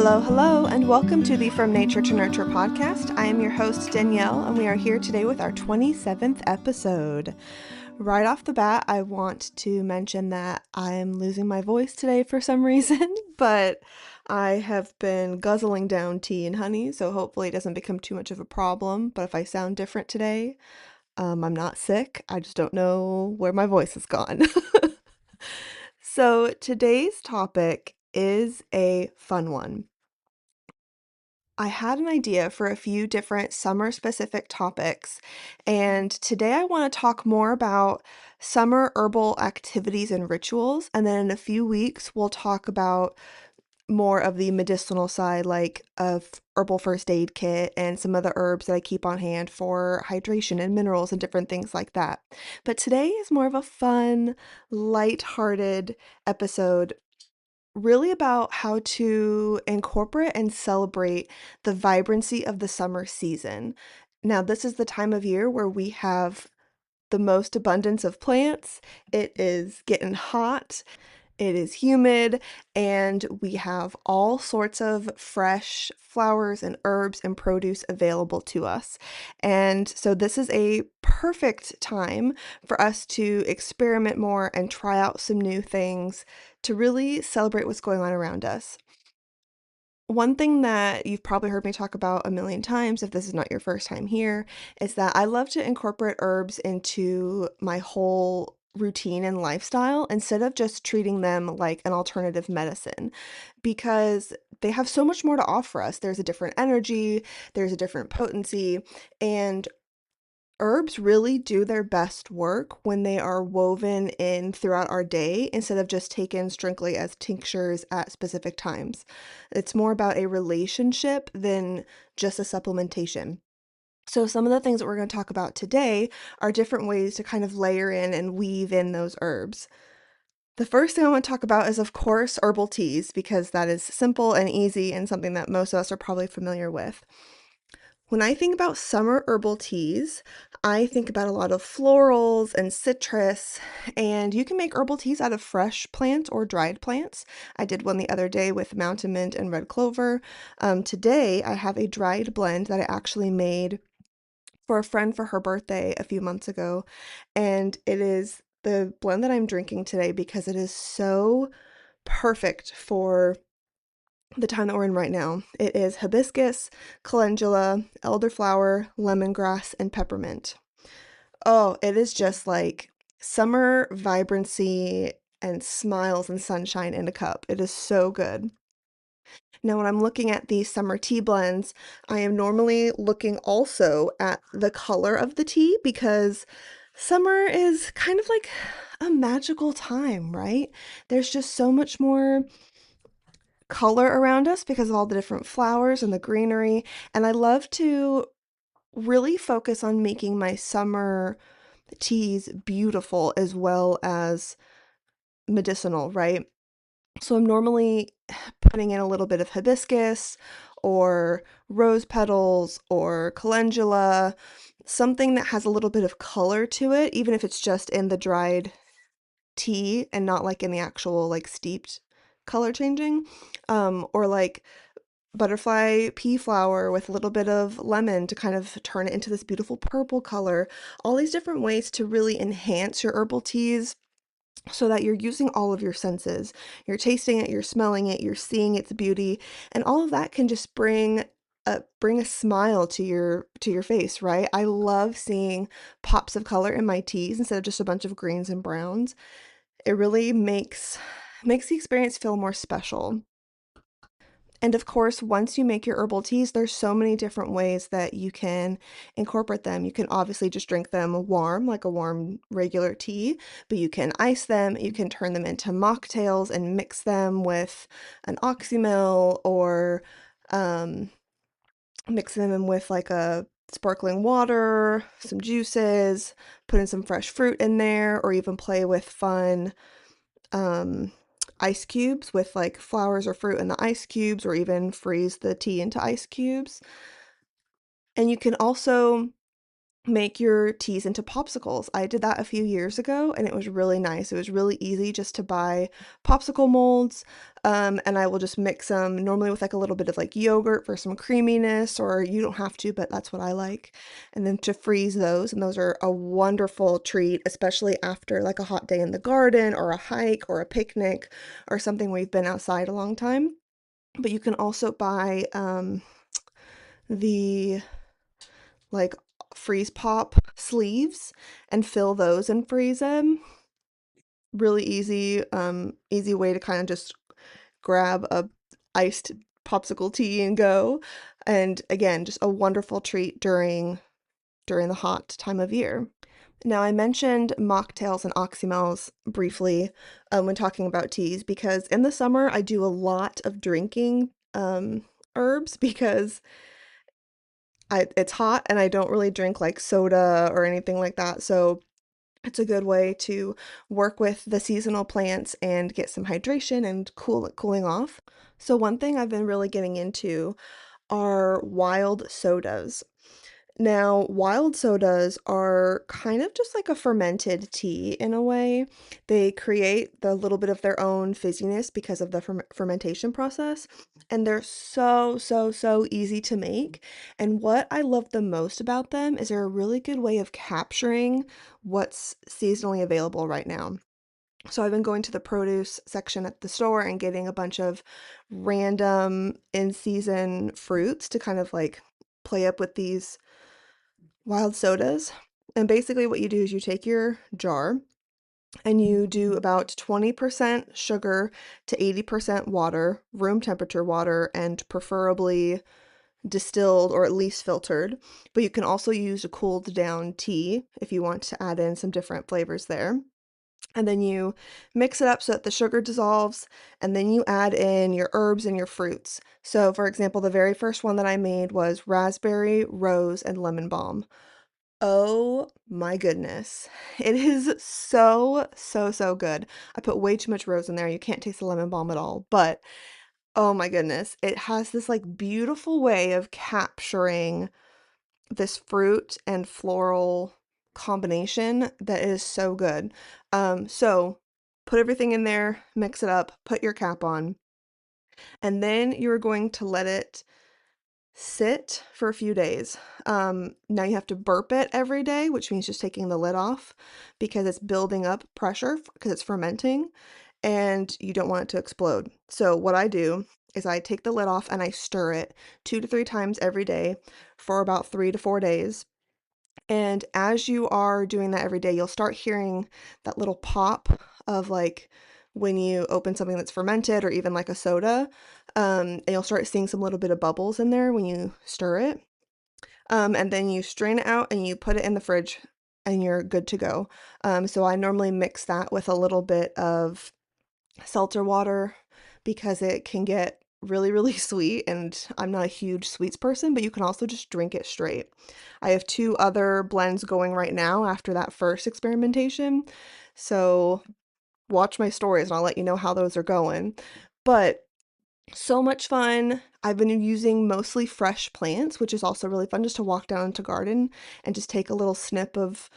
Hello, hello, and welcome to the From Nature to Nurture podcast. I am your host, Danielle, and we are here today with our 27th episode. Right off the bat, I want to mention that I'm losing my voice today for some reason, but I have been guzzling down tea and honey, so hopefully it doesn't become too much of a problem. But if I sound different today, I'm not sick. I just don't know where my voice has gone. So today's topic is a fun one. I had an idea for a few different summer specific topics, and today I want to talk more about summer herbal activities and rituals, and then in a few weeks we'll talk about more of the medicinal side, like of herbal first aid kit and some of the herbs that I keep on hand for hydration and minerals and different things like that. But today is more of a fun, light-hearted episode really about how to incorporate and celebrate the vibrancy of the summer season. Now, this is the time of year where we have the most abundance of plants. It is getting hot, it is humid, and we have all sorts of fresh flowers and herbs and produce available to us. And so this is a perfect time for us to experiment more and try out some new things to really celebrate what's going on around us. One thing that you've probably heard me talk about a million times, if this is not your first time here, is that I love to incorporate herbs into my whole routine and lifestyle instead of just treating them like an alternative medicine because they have so much more to offer us. There's a different energy, there's a different potency, and herbs really do their best work when they are woven in throughout our day instead of just taken strictly as tinctures at specific times. It's more about a relationship than just a supplementation. So, some of the things that we're going to talk about today are different ways to kind of layer in and weave in those herbs. The first thing I want to talk about is, of course, herbal teas, because that is simple and easy and something that most of us are probably familiar with. When I think about summer herbal teas, I think about a lot of florals and citrus, and you can make herbal teas out of fresh plants or dried plants. I did one the other day with mountain mint and red clover. Today, I have a dried blend that I actually made for a friend for her birthday a few months ago, and it is the blend that I'm drinking today because it is so perfect for the time that we're in right now. It is hibiscus, calendula, elderflower, lemongrass, and peppermint. Oh, it is just like summer vibrancy and smiles and sunshine in a cup. It is so good. Now, when I'm looking at these summer tea blends, I am normally looking also at the color of the tea because summer is kind of like a magical time, right? There's just so much more color around us because of all the different flowers and the greenery. And I love to really focus on making my summer teas beautiful as well as medicinal, right? So I'm normally putting in a little bit of hibiscus or rose petals or calendula, something that has a little bit of color to it, even if it's just in the dried tea and not like in the actual like steeped color changing, or like butterfly pea flower with a little bit of lemon to kind of turn it into this beautiful purple color. All these different ways to really enhance your herbal teas so that you're using all of your senses. You're tasting it, you're smelling it, you're seeing its beauty, and all of that can just bring a smile to your face, right? I love seeing pops of color in my teas instead of just a bunch of greens and browns. It really makes the experience feel more special. And of course, once you make your herbal teas, there's so many different ways that you can incorporate them. You can obviously just drink them warm, like a warm regular tea, but you can ice them, you can turn them into mocktails and mix them with an oxymel or um, mix them in with like a sparkling water, some juices, put in some fresh fruit in there, or even play with fun um, ice cubes with like flowers or fruit in the ice cubes, or even freeze the tea into ice cubes. And you can also make your teas into popsicles. I did that a few years ago and it was really nice. It was really easy just to buy popsicle molds, and I will just mix them normally with like a little bit of like yogurt for some creaminess, or you don't have to, but that's what I like. And then to freeze those, and those are a wonderful treat, especially after like a hot day in the garden or a hike or a picnic or something where you've been outside a long time. But you can also buy the like freeze pop sleeves and fill those and freeze them. Really easy, easy way to kind of just grab a iced popsicle tea and go. And again, just a wonderful treat during the hot time of year. Now, I mentioned mocktails and oxymels briefly when talking about teas because in the summer I do a lot of drinking herbs because it's hot and I don't really drink like soda or anything like that. So it's a good way to work with the seasonal plants and get some hydration and cooling off. So one thing I've been really getting into are wild sodas. Now, wild sodas are kind of just like a fermented tea in a way. They create the little bit of their own fizziness because of the fermentation process, and they're so easy to make. And what I love the most about them is they're a really good way of capturing what's seasonally available right now. So I've been going to the produce section at the store and getting a bunch of random in-season fruits to kind of like play up with these wild sodas. And basically, what you do is you take your jar and you do about 20% sugar to 80% water, room temperature water, and preferably distilled or at least filtered. But you can also use a cooled down tea if you want to add in some different flavors there. And then you mix it up so that the sugar dissolves, and then you add in your herbs and your fruits. So, for example, the very first one that I made was raspberry, rose, and lemon balm. Oh my goodness. It is so good. I put way too much rose in there. You can't taste the lemon balm at all, but oh my goodness. It has this like beautiful way of capturing this fruit and floral combination that is so good. So put everything in there, mix it up, put your cap on, and then you're going to let it sit for a few days. Now you have to burp it every day, which means just taking the lid off because it's building up pressure because it's fermenting and you don't want it to explode. So what I do is I take the lid off and I stir it 2 to 3 times every day for about 3 to 4 days. And as you are doing that every day, you'll start hearing that little pop of like when you open something that's fermented or even like a soda. And you'll start seeing some little bit of bubbles in there when you stir it. And then you strain it out and you put it in the fridge and you're good to go. So I normally mix that with a little bit of seltzer water because it can get really sweet and I'm not a huge sweets person, but you can also just drink it straight. I have two other blends going right now after that first experimentation. So watch my stories and I'll let you know how those are going. But so much fun. I've been using mostly fresh plants, which is also really fun just to walk down into garden and just take a little snip of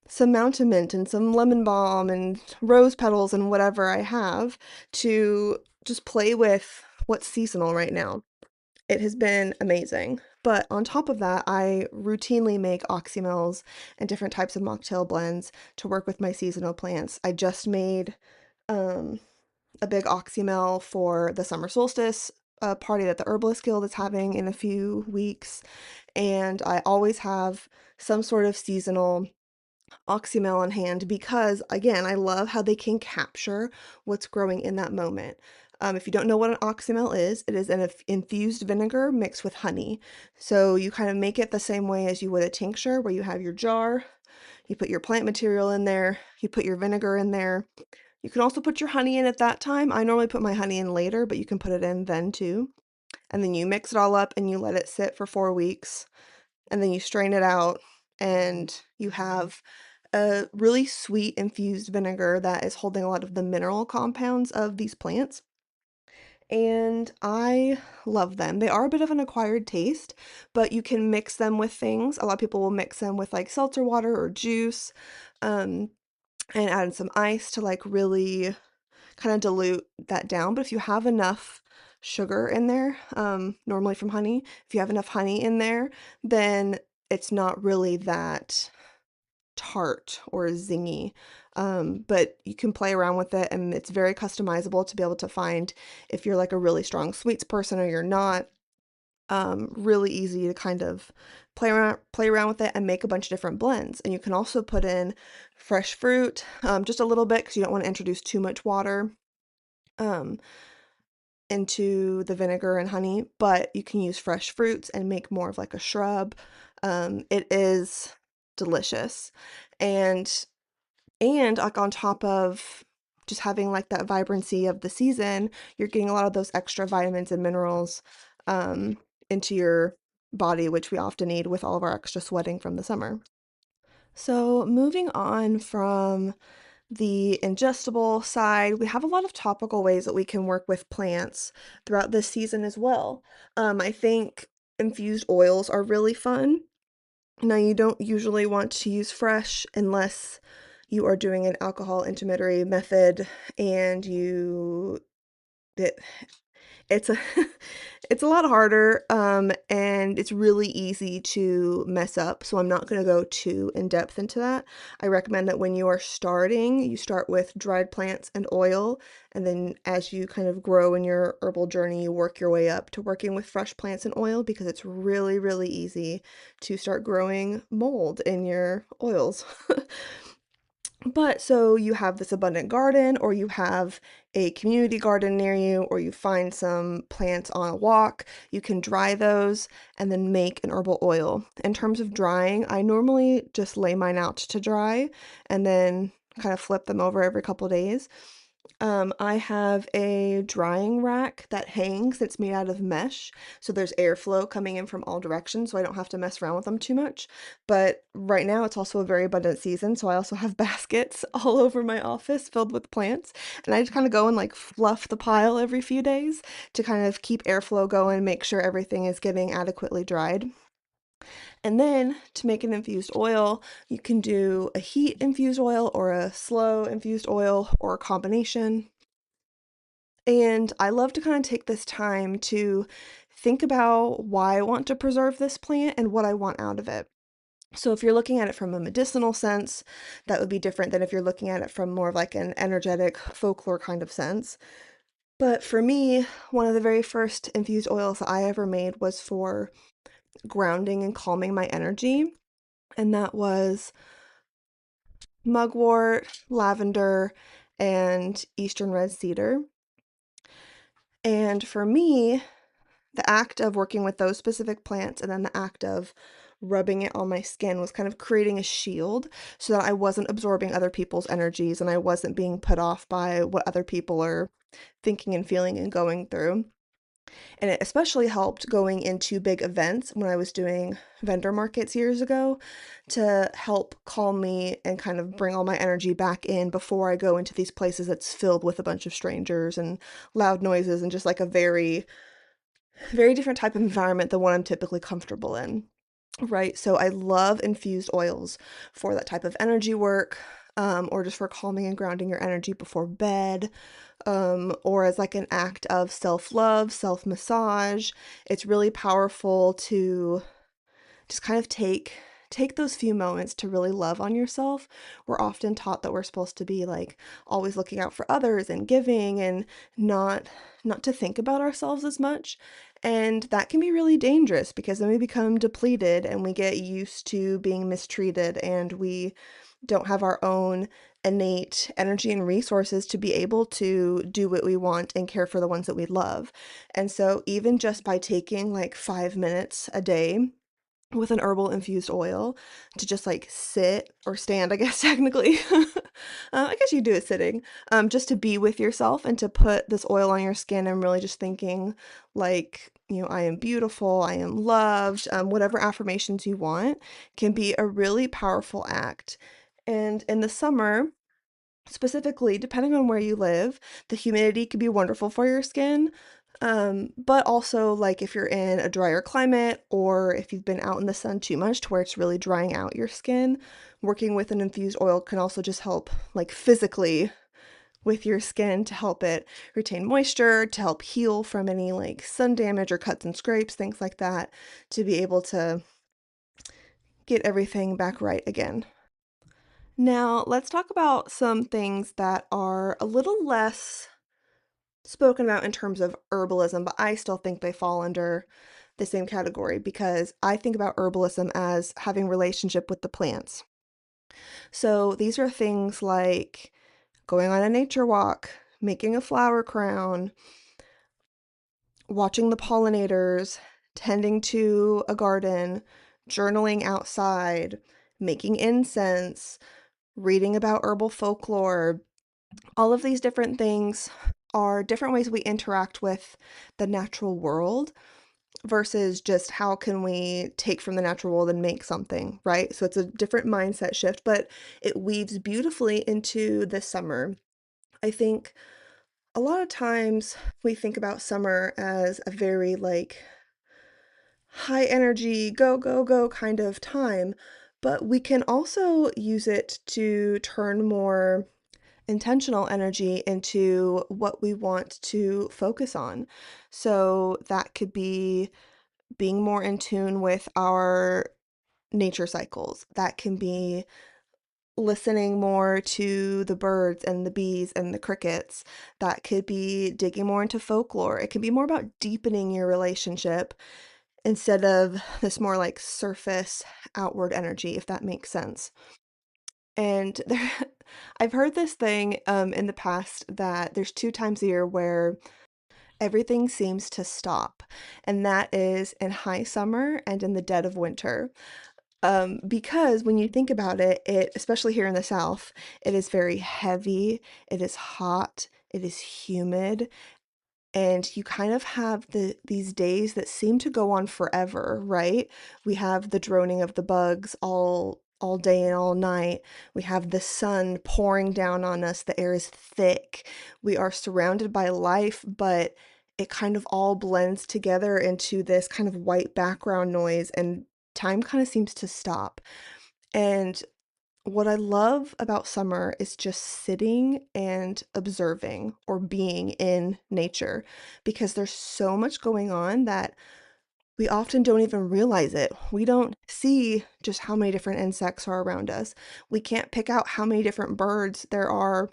some mountain mint and some lemon balm and rose petals and whatever I have to just play with what's seasonal right now. It has been amazing. But on top of that, I routinely make oxymels and different types of mocktail blends to work with my seasonal plants. I just made um, a big oxymel for the summer solstice party that the Herbalist Guild is having in a few weeks. And I always have some sort of seasonal oxymel on hand because, again, I love how they can capture what's growing in that moment. If you don't know what an oxymel is, it is an infused vinegar mixed with honey. So you kind of make it the same way as you would a tincture, where you have your jar, you put your plant material in there, you put your vinegar in there. You can also put your honey in at that time. I normally put my honey in later, but you can put it in then too. And then you mix it all up and you let it sit for 4 weeks. And then you strain it out and you have a really sweet infused vinegar that is holding a lot of the mineral compounds of these plants. and I love them. They are a bit of an acquired taste, but you can mix them with things. A lot of people will mix them with like seltzer water or juice, um, and add some ice to like really kind of dilute that down. But if you have enough sugar in there, normally from honey, if you have enough honey in there, then it's not really that tart or zingy. But you can play around with it, and it's very customizable to be able to find if you're like a really strong sweets person or you're not. Really easy to kind of play around with it and make a bunch of different blends. And you can also put in fresh fruit, just a little bit because you don't want to introduce too much water um, into the vinegar and honey, but you can use fresh fruits and make more of like a shrub. It is delicious. And like on top of just having like that vibrancy of the season, you're getting a lot of those extra vitamins and minerals um, into your body, which we often need with all of our extra sweating from the summer. So, moving on from the ingestible side, we have a lot of topical ways that we can work with plants throughout this season as well. I think infused oils are really fun. Now, you don't usually want to use fresh unless you are doing an alcohol intermediary method and it, it's a it's a lot harder, and it's really easy to mess up, so I'm not gonna go too in depth into that. I recommend that when you are starting, you start with dried plants and oil, and then as you kind of grow in your herbal journey, you work your way up to working with fresh plants and oil because it's really, really easy to start growing mold in your oils. But so you have this abundant garden, or you have a community garden near you, or you find some plants on a walk, you can dry those and then make an herbal oil. In terms of drying, I normally just lay mine out to dry and then kind of flip them over every couple days. I have a drying rack that hangs that's made out of mesh, so there's airflow coming in from all directions, so I don't have to mess around with them too much. But right now it's also a very abundant season, so I also have baskets all over my office filled with plants, and I just kind of go and like fluff the pile every few days to kind of keep airflow going, make sure everything is getting adequately dried. And then to make an infused oil, you can do a heat infused oil or a slow infused oil or a combination. And I love to kind of take this time to think about why I want to preserve this plant and what I want out of it. So if you're looking at it from a medicinal sense, that would be different than if you're looking at it from more of like an energetic folklore kind of sense. But for me, one of the very first infused oils that I ever made was for grounding and calming my energy, and that was mugwort, lavender, and eastern red cedar. And for me, the act of working with those specific plants and then the act of rubbing it on my skin was kind of creating a shield so that I wasn't absorbing other people's energies and I wasn't being put off by what other people are thinking and feeling and going through. And it especially helped going into big events when I was doing vendor markets years ago to help calm me and kind of bring all my energy back in before I go into these places that's filled with a bunch of strangers and loud noises and just like a very, very different type of environment than what I'm typically comfortable in. Right. So I love infused oils for that type of energy work, or just for calming and grounding your energy before bed, or as like an act of self-love, self-massage. It's really powerful to just kind of take those few moments to really love on yourself. We're often taught that we're supposed to be like always looking out for others and giving and not to think about ourselves as much. And that can be really dangerous because then we become depleted and we get used to being mistreated and we don't have our own innate energy and resources to be able to do what we want and care for the ones that we love. And so even just by taking like 5 minutes a day with an herbal infused oil to just like sit or stand, I guess technically. I guess you do it sitting, just to be with yourself and to put this oil on your skin and really just thinking like, I am beautiful, I am loved, whatever affirmations you want can be a really powerful act. And in the summer, specifically, depending on where you live, the humidity can be wonderful for your skin. But also, like, if you're in a drier climate or if you've been out in the sun too much to where it's really drying out your skin, working with an infused oil can also just help, like, physically with your skin to help it retain moisture, to help heal from any like sun damage or cuts and scrapes, things like that, to be able to get everything back right again. Now, let's talk about some things that are a little less spoken about in terms of herbalism, but I still think they fall under the same category because I think about herbalism as having relationship with the plants. So these are things like going on a nature walk, making a flower crown, watching the pollinators, tending to a garden, journaling outside, making incense, reading about herbal folklore. All of these different things are different ways we interact with the natural world versus just how can we take from the natural world and make something, right? So it's a different mindset shift, but it weaves beautifully into this summer. I think a lot of times we think about summer as a very like high energy, go, go, go kind of time, but we can also use it to turn more intentional energy into what we want to focus on. So that could be being more in tune with our nature cycles. That can be listening more to the birds and the bees and the crickets. That could be digging more into folklore. It can be more about deepening your relationship instead of this more like surface outward energy, if that makes sense. And there, I've heard this thing in the past that there's two times a year where everything seems to stop, and that is in high summer and in the dead of winter. Because when you think about it, especially here in the South, it is very heavy, it is hot, it is humid, and you kind of have these days that seem to go on forever, right? We have the droning of the bugs all day and all night. We have the sun pouring down on us. The air is thick. We are surrounded by life, but it kind of all blends together into this kind of white background noise, and time kind of seems to stop. And what I love about summer is just sitting and observing or being in nature because there's so much going on that we often don't even realize it. We don't see just how many different insects are around us. We can't pick out how many different birds there are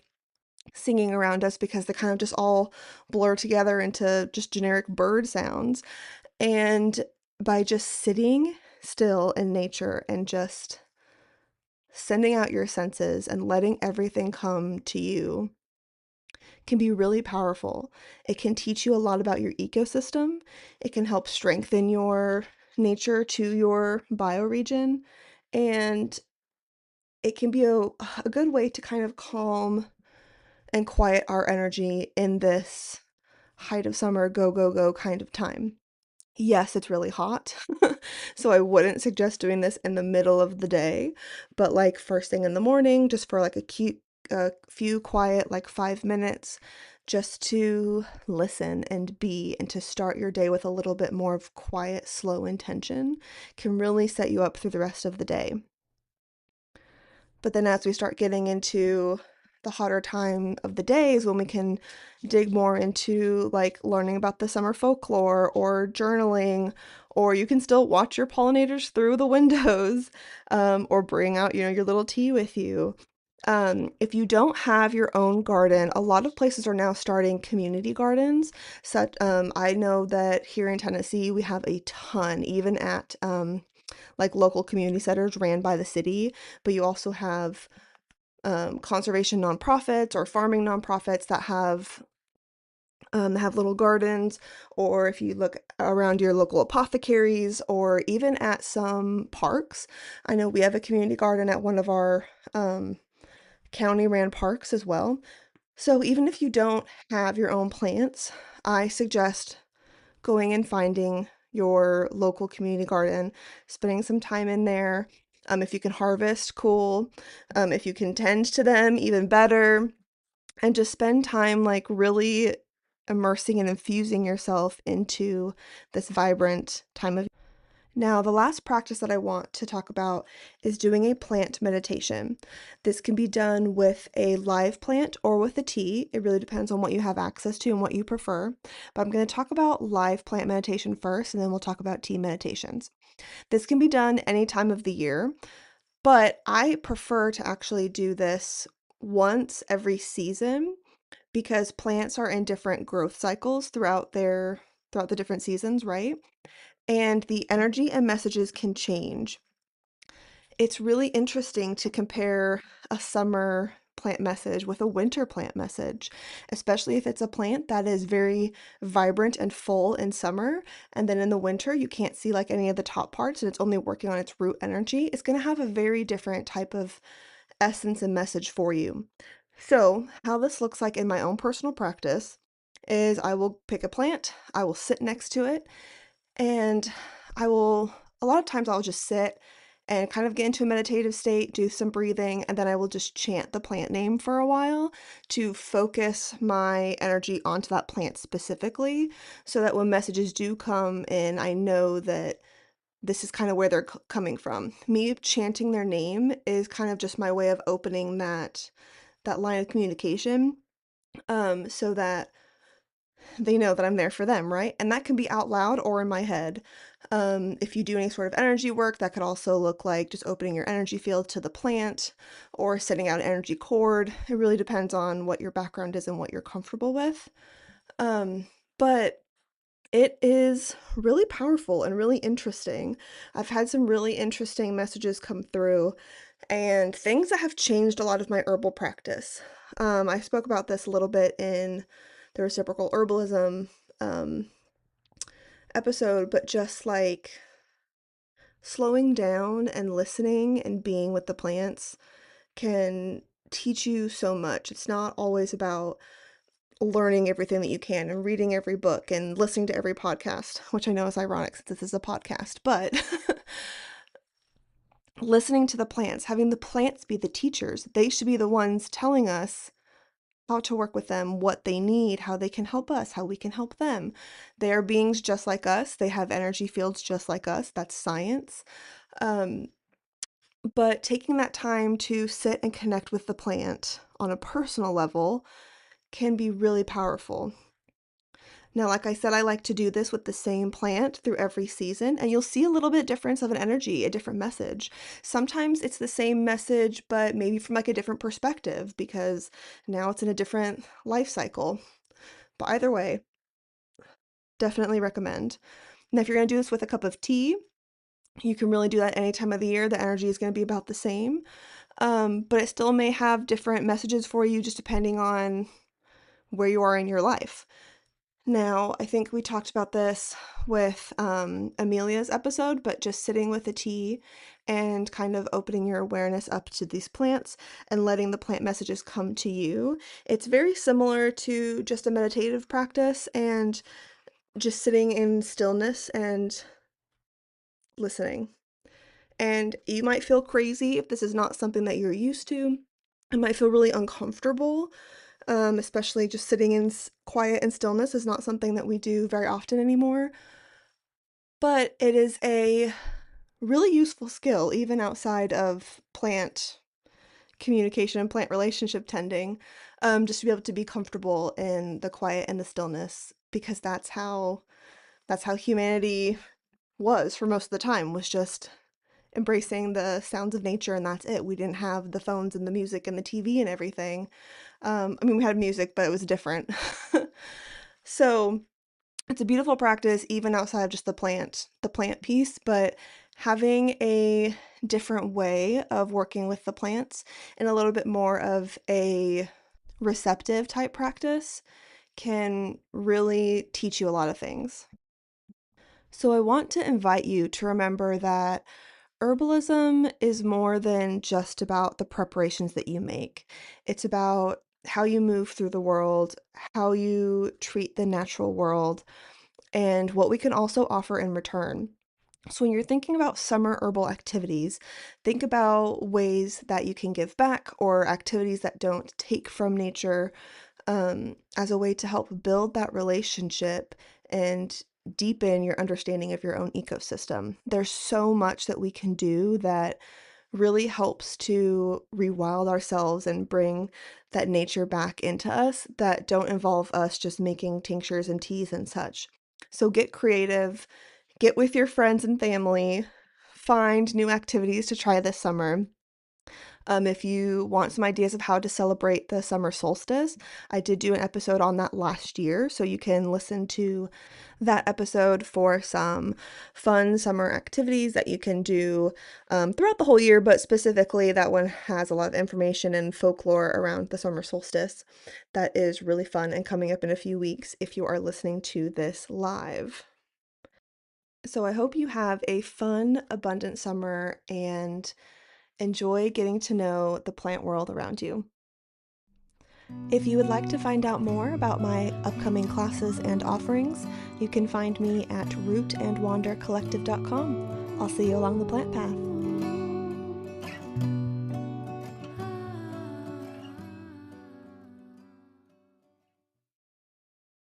singing around us because they kind of just all blur together into just generic bird sounds. And by just sitting still in nature and just sending out your senses and letting everything come to you can be really powerful. It can teach you a lot about your ecosystem. It can help strengthen your nature to your bioregion. And it can be a good way to kind of calm and quiet our energy in this height of summer, go, go, go kind of time. Yes, it's really hot. So I wouldn't suggest doing this in the middle of the day, but like first thing in the morning, just for like a few quiet, like 5 minutes, just to listen and be and to start your day with a little bit more of quiet, slow intention can really set you up through the rest of the day. But then as we start getting into the hotter time of the days when we can dig more into like learning about the summer folklore or journaling, or you can still watch your pollinators through the windows, or bring out, your little tea with you. If you don't have your own garden, a lot of places are now starting community gardens. I know that here in Tennessee, we have a ton, even at like local community centers ran by the city, but you also have conservation nonprofits or farming nonprofits that have little gardens, or if you look around your local apothecaries, or even at some parks. I know we have a community garden at one of our county ran parks as well. So even if you don't have your own plants, I suggest going and finding your local community garden, spending some time in there. If you can harvest, cool. If you can tend to them, even better. And just spend time like really immersing and infusing yourself into this vibrant time of. Now, the last practice that I want to talk about is doing a plant meditation. This can be done with a live plant or with a tea. It really depends on what you have access to and what you prefer. But I'm going to talk about live plant meditation first, and then we'll talk about tea meditations. This can be done any time of the year, but I prefer to actually do this once every season because plants are in different growth cycles throughout the different seasons, right? And the energy and messages can change. It's really interesting to compare a summer plant message with a winter plant message, especially if it's a plant that is very vibrant and full in summer, and then in the winter you can't see like any of the top parts and it's only working on its root energy. It's going to have a very different type of essence and message for you. So, how this looks like in my own personal practice is I will pick a plant, I will sit next to it, and a lot of times I'll just sit and kind of get into a meditative state, do some breathing, and then I will just chant the plant name for a while to focus my energy onto that plant specifically so that when messages do come in, I know that this is kind of where they're coming from. Me chanting their name is kind of just my way of opening that line of communication, so that they know that I'm there for them, right? And that can be out loud or in my head. If you do any sort of energy work, that could also look like just opening your energy field to the plant or setting out an energy cord. It really depends on what your background is and what you're comfortable with. But it is really powerful and really interesting. I've had some really interesting messages come through and things that have changed a lot of my herbal practice. I spoke about this a little bit in the reciprocal herbalism um, episode, but just like slowing down and listening and being with the plants can teach you so much. It's not always about learning everything that you can and reading every book and listening to every podcast, which I know is ironic since this is a podcast, but listening to the plants, having the plants be the teachers. They should be the ones telling us how to work with them, what they need, how they can help us, how we can help them. They are beings just like us. They have energy fields just like us. That's science. Um, but taking that time to sit and connect with the plant on a personal level can be really powerful. Now, like I said, I like to do this with the same plant through every season, and you'll see a little bit difference of an energy, a different message. Sometimes it's the same message, but maybe from like a different perspective because now it's in a different life cycle. But either way, definitely recommend. Now, if you're going to do this with a cup of tea, you can really do that any time of the year. The energy is going to be about the same, but it still may have different messages for you just depending on where you are in your life. Now, I think we talked about this with Amelia's episode, but just sitting with a tea and kind of opening your awareness up to these plants and letting the plant messages come to you. It's very similar to just a meditative practice and just sitting in stillness and listening. And you might feel crazy if this is not something that you're used to. It might feel really uncomfortable, especially just sitting in quiet and stillness is not something that we do very often anymore. But it is a really useful skill, even outside of plant communication and plant relationship tending, just to be able to be comfortable in the quiet and the stillness, because that's how humanity was for most of the time, was just embracing the sounds of nature, and that's it. We didn't have the phones and the music and the TV and everything. I mean, we had music, but it was different. So it's a beautiful practice, even outside of just the plant piece, but having a different way of working with the plants and a little bit more of a receptive type practice can really teach you a lot of things. So I want to invite you to remember that herbalism is more than just about the preparations that you make. It's about how you move through the world, how you treat the natural world, and what we can also offer in return. So, when you're thinking about summer herbal activities, think about ways that you can give back or activities that don't take from nature, as a way to help build that relationship and deepen your understanding of your own ecosystem. There's so much that we can do that really helps to rewild ourselves and bring that nature back into us that don't involve us just making tinctures and teas and such. So get creative, get with your friends and family, find new activities to try this summer. If you want some ideas of how to celebrate the summer solstice, I did do an episode on that last year, so you can listen to that episode for some fun summer activities that you can do throughout the whole year, but specifically that one has a lot of information and folklore around the summer solstice that is really fun and coming up in a few weeks if you are listening to this live. So I hope you have a fun, abundant summer and enjoy getting to know the plant world around you. If you would like to find out more about my upcoming classes and offerings, you can find me at rootandwandercollective.com. I'll see you along the plant path.